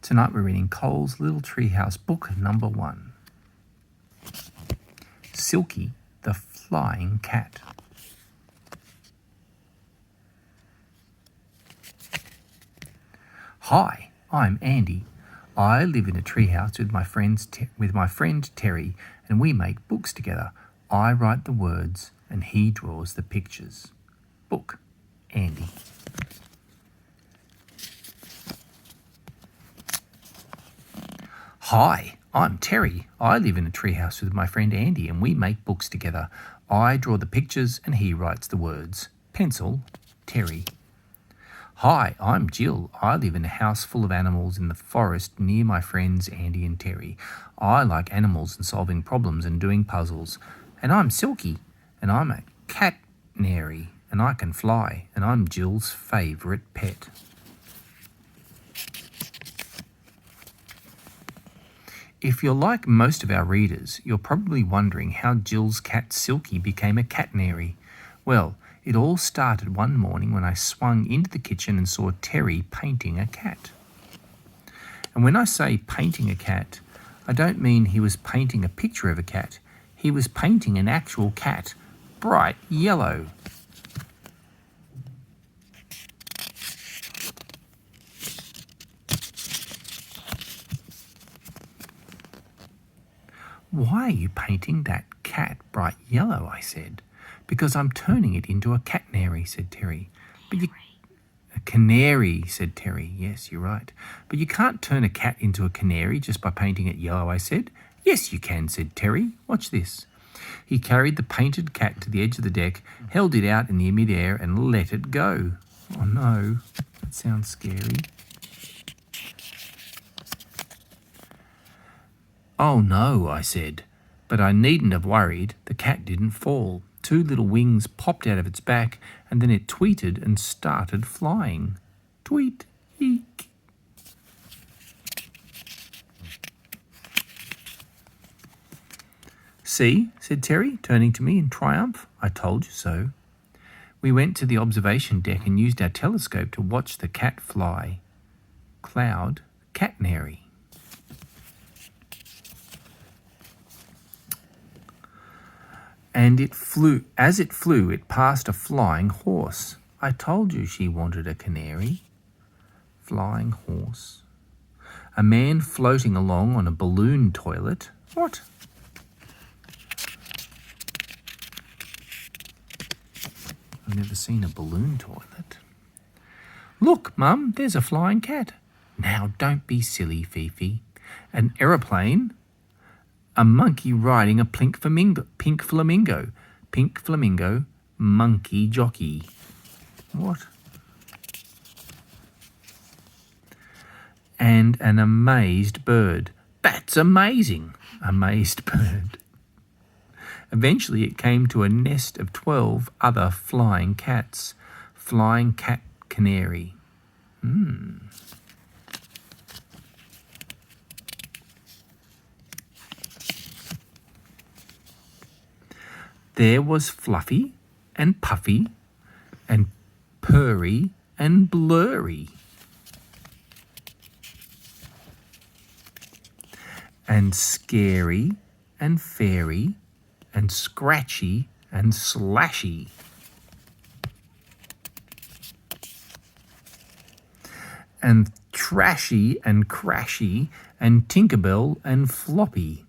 Tonight we're reading Cole's Little Treehouse, book number 1. Silky the Flying Cat. Hi, I'm Andy. I live in a treehouse with my friend Terry, and we make books together. I write the words and he draws the pictures. Book, Andy. Hi, I'm Terry. I live in a treehouse with my friend Andy and we make books together. I draw the pictures and he writes the words. Pencil, Terry. Hi, I'm Jill. I live in a house full of animals in the forest near my friends Andy and Terry. I like animals and solving problems and doing puzzles. And I'm Silky, and I'm a cat-nary, and I can fly, and I'm Jill's favourite pet. If you're like most of our readers, you're probably wondering how Jill's cat Silky became a cat-nary. Well, it all started one morning when I swung into the kitchen and saw Terry painting a cat. And when I say painting a cat, I don't mean he was painting a picture of a cat. He was painting an actual cat, bright yellow. Why are you painting that cat bright yellow? I said. Because I'm turning it into a cat-nary, said Terry. A canary, said Terry. Yes, you're right. But you can't turn a cat into a canary just by painting it yellow, I said. Yes, you can, said Terry. Watch this. He carried the painted cat to the edge of the deck, held it out in the mid-air and let it go. Oh no, that sounds scary. Oh no, I said, but I needn't have worried. The cat didn't fall. 2 little wings popped out of its back, and then it tweeted and started flying. Tweet, eek. See, said Terry, turning to me in triumph. I told you so. We went to the observation deck and used our telescope to watch the cat fly. Cloud, cat-nary. And as it flew, it passed a flying horse. I told you she wanted a canary. Flying horse. A man floating along on a balloon toilet. What? I've never seen a balloon toilet. Look, Mum, there's a flying cat. Now, don't be silly, Fifi. An aeroplane. A monkey riding a pink flamingo, monkey jockey. What? And an amazed bird. That's amazing, amazed bird. Eventually it came to a nest of 12 other flying cats. Flying cat canary. There was Fluffy and Puffy and Purry and Blurry and Scary and Fairy and Scratchy and Slashy. And Trashy and Crashy and Tinkerbell and Floppy.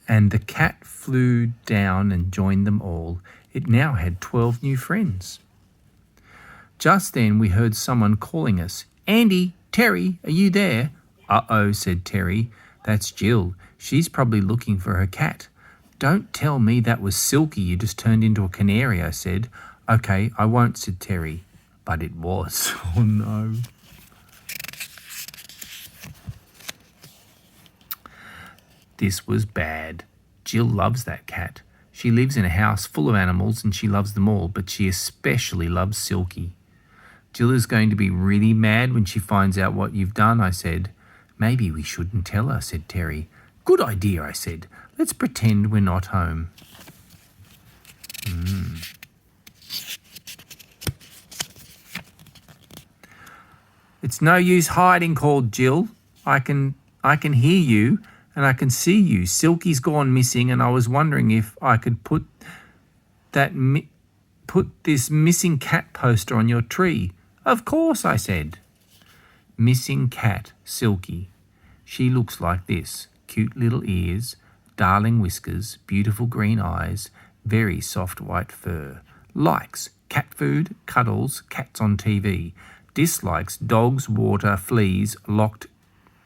And the cat flew down and joined them all. It now had 12 new friends. Just then we heard someone calling us. Andy, Terry, are you there? Uh-oh, said Terry. That's Jill. She's probably looking for her cat. Don't tell me that was Silky you just turned into a canary, I said. Okay, I won't, said Terry. But it was. Oh no. This was bad. Jill loves that cat. She lives in a house full of animals and she loves them all, but she especially loves Silky. Jill is going to be really mad when she finds out what you've done, I said. Maybe we shouldn't tell her, said Terry. Good idea, I said. Let's pretend we're not home. It's no use hiding, called Jill. I can hear you and I can see you. Silky's gone missing and I was wondering if I could put this missing cat poster on your tree. Of course, I said. Missing cat, Silky. She looks like this. Cute little ears, darling whiskers, beautiful green eyes, very soft white fur. Likes cat food, cuddles, cats on TV. Dislikes dogs, water, fleas, locked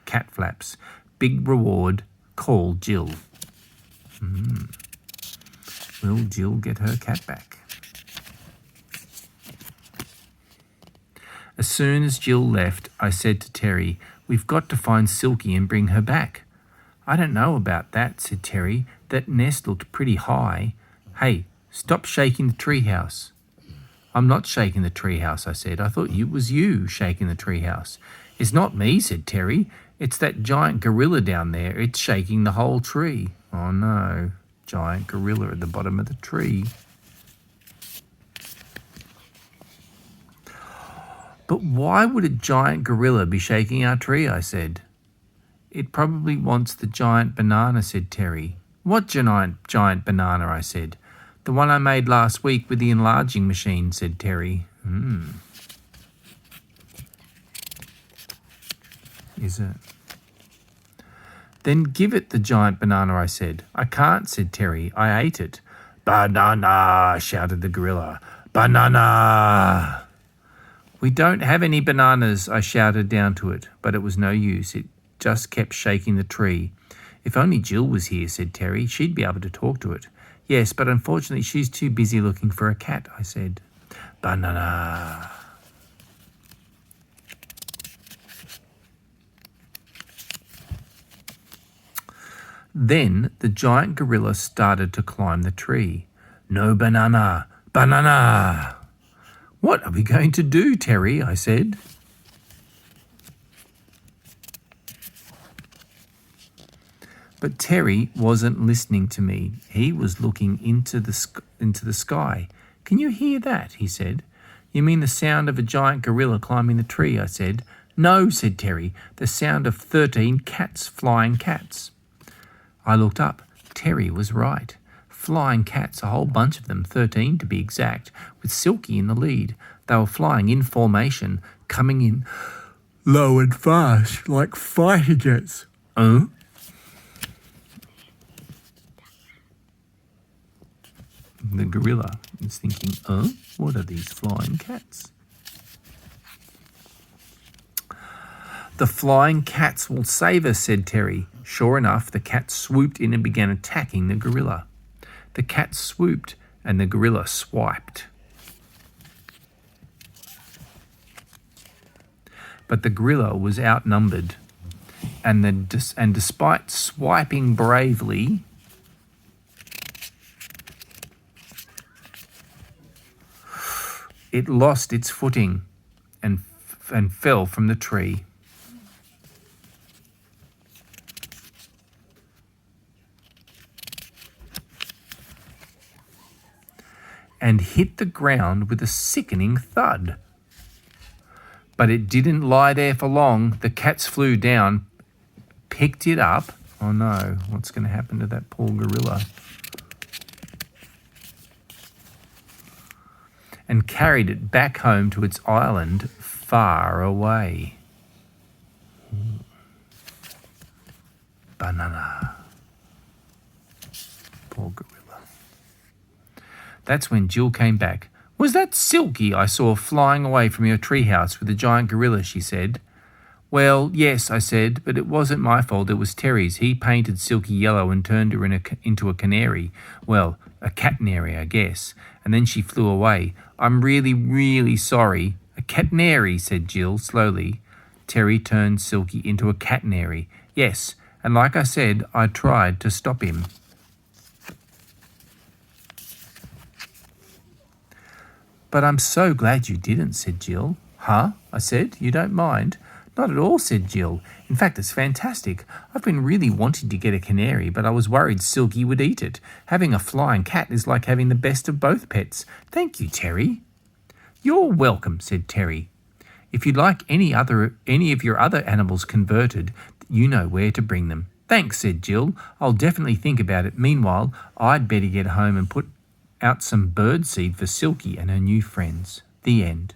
cat flaps. Big reward, call Jill. Will Jill get her cat back? As soon as Jill left, I said to Terry, "We've got to find Silky and bring her back." "I don't know about that," said Terry. "That nest looked pretty high." "Hey, stop shaking the treehouse." "I'm not shaking the treehouse," I said. "I thought it was you shaking the treehouse." "It's not me," said Terry. "It's that giant gorilla down there. It's shaking the whole tree." Oh no, giant gorilla at the bottom of the tree. "But why would a giant gorilla be shaking our tree?" I said. "It probably wants the giant banana," said Terry. "What giant banana?" I said. "The one I made last week with the enlarging machine," said Terry. Is it? "Then give it the giant banana," I said. "I can't," said Terry. "I ate it." "Banana!" shouted the gorilla. "Banana!" "We don't have any bananas," I shouted down to it, but it was no use. It just kept shaking the tree. "If only Jill was here," said Terry. "She'd be able to talk to it." "Yes, but unfortunately she's too busy looking for a cat," I said. Banana. Then the giant gorilla started to climb the tree. "No banana! Banana!" "What are we going to do, Terry?" I said. But Terry wasn't listening to me. He was looking into the sky. "Can you hear that?" he said. "You mean the sound of a giant gorilla climbing the tree?" I said. "No," said Terry, "the sound of 13 cats, flying cats." I looked up. Terry was right. Flying cats, a whole bunch of them, 13 to be exact, with Silky in the lead. They were flying in formation, coming in low and fast, like fighter jets. The gorilla is thinking, what are these flying cats? "The flying cats will save us," said Terry. Sure enough, the cats swooped in and began attacking the gorilla. The cats swooped and the gorilla swiped. But the gorilla was outnumbered, and despite swiping bravely, it lost its footing and fell from the tree. And hit the ground with a sickening thud. But it didn't lie there for long. The cats flew down, picked it up. Oh no, what's going to happen to that poor gorilla? And carried it back home to its island far away. Banana. Poor gorilla. That's when Jill came back. "Was that Silky I saw flying away from your treehouse with the giant gorilla?" she said. "Well, yes," I said, "but it wasn't my fault. It was Terry's. He painted Silky yellow and turned her into a canary. Well, a catnary, I guess. And then she flew away. I'm really, really sorry." "A catnary," said Jill slowly. "Terry turned Silky into a catnary. Yes, and like I said, I tried to stop him." "But I'm so glad you didn't," said Jill. "Huh?" I said. "You don't mind?" "Not at all," said Jill. "In fact, it's fantastic. I've been really wanting to get a canary, but I was worried Silky would eat it. Having a flying cat is like having the best of both pets. Thank you, Terry." "You're welcome," said Terry. If you'd like any of your other animals converted, you know where to bring them. Thanks, said Jill. I'll definitely think about it. Meanwhile, I'd better get home and put out some bird seed for Silky and her new friends. The end.